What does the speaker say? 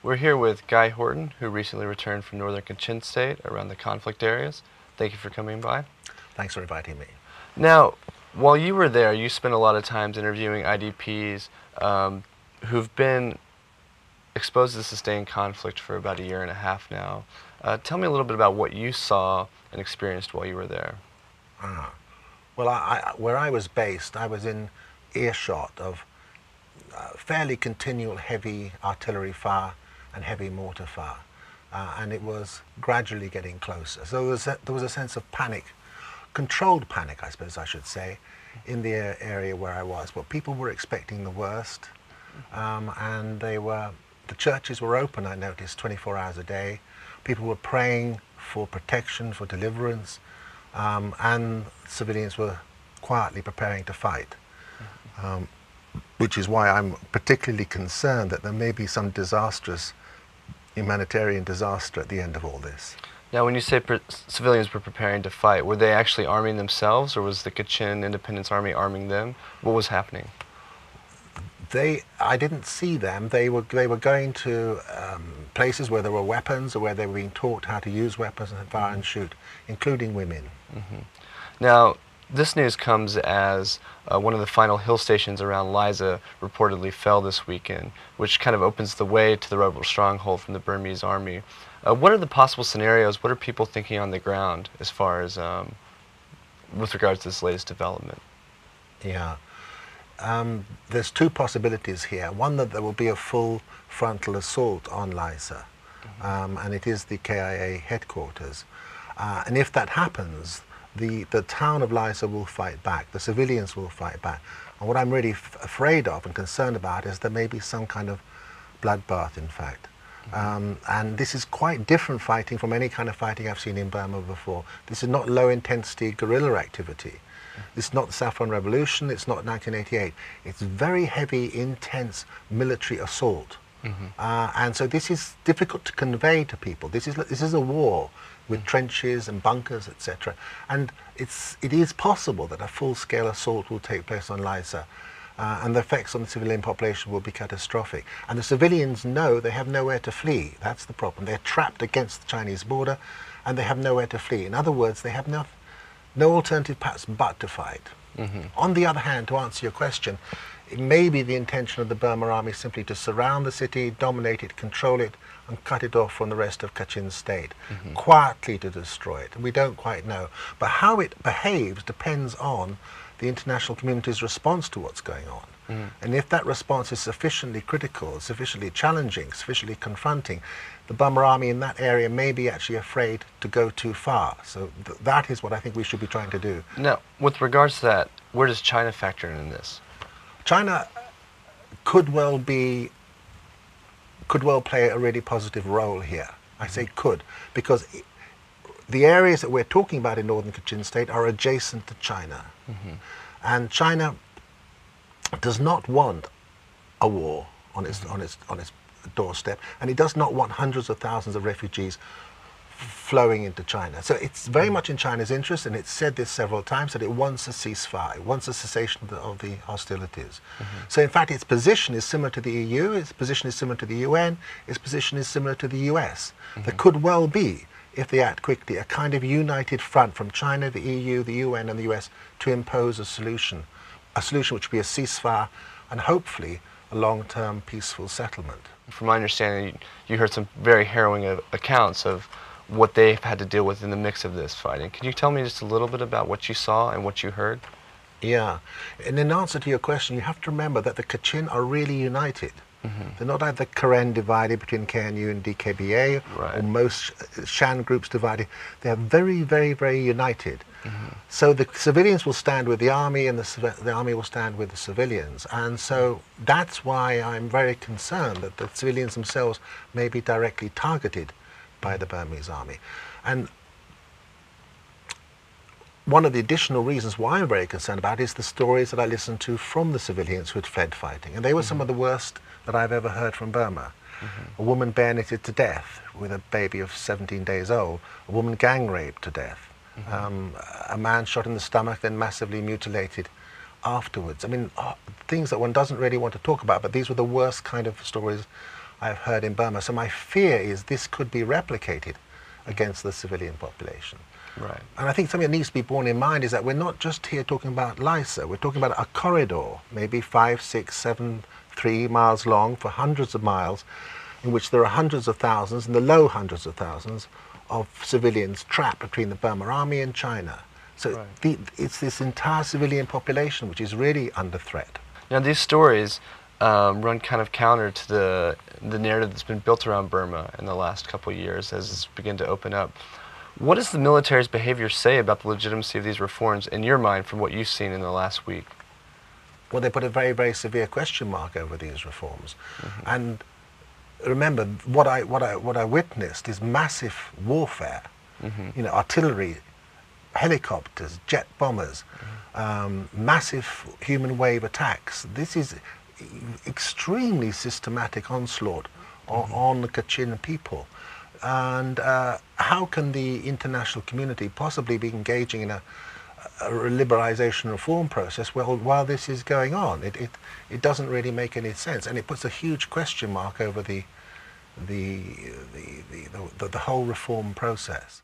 We're here with Guy Horton, who recently returned from northern Kachin state around the conflict areas. Thank you for coming by. Thanks for inviting me. Now, while you were there, you spent a lot of time interviewing IDPs who've been exposed to sustained conflict for about 1.5 years now. Tell me a little bit about what you saw and experienced while you were there. Well, where I was based, I was in earshot of fairly continual heavy artillery fire and heavy mortar fire, and it was gradually getting closer. So there was a sense of panic, controlled panic, I suppose I should say, in the area where I was. But people were expecting the worst, and the churches were open, I noticed, 24 hours a day. People were praying for protection, for deliverance, and civilians were quietly preparing to fight, which is why I'm particularly concerned that there may be some disastrous humanitarian disaster at the end of all this. Now, when you say civilians were preparing to fight, were they actually arming themselves, or was the Kachin Independence Army arming them? What was happening? I didn't see them. They were going to places where there were weapons, or where they were being taught how to use weapons and fire and shoot, including women. Now, this news comes as one of the final hill stations around Liza reportedly fell this weekend, which kind of opens the way to the rebel stronghold from the Burmese army. What are the possible scenarios? What are people thinking on the ground as far as with regards to this latest development? Yeah. There's two possibilities here. One, that there will be a full frontal assault on Liza, and it is the KIA headquarters. And if that happens, the town of Liza will fight back, the civilians will fight back. And what I'm really afraid of and concerned about is there may be some kind of bloodbath, in fact. And this is quite different fighting from any kind of fighting I've seen in Burma before. This is not low-intensity guerrilla activity. It's not the Saffron Revolution, it's not 1988. It's very heavy, intense military assault. And so this is difficult to convey to people. This is a war with trenches and bunkers, etc. And it is possible that a full-scale assault will take place on Liza, and the effects on the civilian population will be catastrophic. And the civilians know they have nowhere to flee. That's the problem. They're trapped against the Chinese border, and they have nowhere to flee. In other words, they have no alternative paths but to fight. On the other hand, to answer your question, it may be the intention of the Burma army simply to surround the city, dominate it, control it, and cut it off from the rest of Kachin state, quietly to destroy it. We don't quite know. But how it behaves depends on the international community's response to what's going on. And if that response is sufficiently critical, sufficiently challenging, sufficiently confronting, the Burma army in that area may be actually afraid to go too far. So that is what I think we should be trying to do. Now, with regards to that, where does China factor in this? China could well play a really positive role here. I say could, because the areas that we're talking about in northern Kachin state are adjacent to China. And China does not want a war on its doorstep, and it does not want hundreds of thousands of refugees flowing into China. So it's very much in China's interest, and it's said this several times, that it wants a ceasefire, it wants a cessation of the hostilities. So in fact its position is similar to the EU, its position is similar to the UN, its position is similar to the US. There could well be, if they act quickly, a kind of united front from China, the EU, the UN and the US to impose a solution which would be a ceasefire and hopefully a long-term peaceful settlement. From my understanding, you heard some very harrowing accounts of what they've had to deal with in the mix of this fighting. Can you tell me just a little bit about what you saw and what you heard? Yeah, and in answer to your question, you have to remember that the Kachin are really united. They're not like the Karen divided between KNU and DKBA, or most Shan groups divided. They are very, very, very united. So the civilians will stand with the army, and the army will stand with the civilians. And so that's why I'm very concerned that the civilians themselves may be directly targeted by the Burmese army. And one of the additional reasons why I'm very concerned about it is the stories that I listened to from the civilians who had fled fighting. And they were some of the worst that I've ever heard from Burma. A woman bayoneted to death with a baby of 17 days old. A woman gang raped to death. A man shot in the stomach, then massively mutilated afterwards. I mean, things that one doesn't really want to talk about, but these were the worst kind of stories I've heard in Burma. So my fear is this could be replicated against the civilian population. Right. And I think something that needs to be borne in mind is that we're not just here talking about Lhasa, we're talking about a corridor, maybe 5, 6, 7, 3 miles long for hundreds of miles, in which there are hundreds of thousands, in the low hundreds of thousands, of civilians trapped between the Burma Army and China. So it's this entire civilian population which is really under threat. Now these stories run kind of counter to the narrative that's been built around Burma in the last couple of years as it's begun to open up. What does the military's behavior say about the legitimacy of these reforms in your mind from what you've seen in the last week? Well, they put a very, very severe question mark over these reforms. And remember, what I witnessed is massive warfare. You know, artillery, helicopters, jet bombers, massive human wave attacks. This is extremely systematic onslaught on the Kachin people. And how can the international community possibly be engaging in a liberalization reform process while this is going on? It doesn't really make any sense, and it puts a huge question mark over the whole reform process.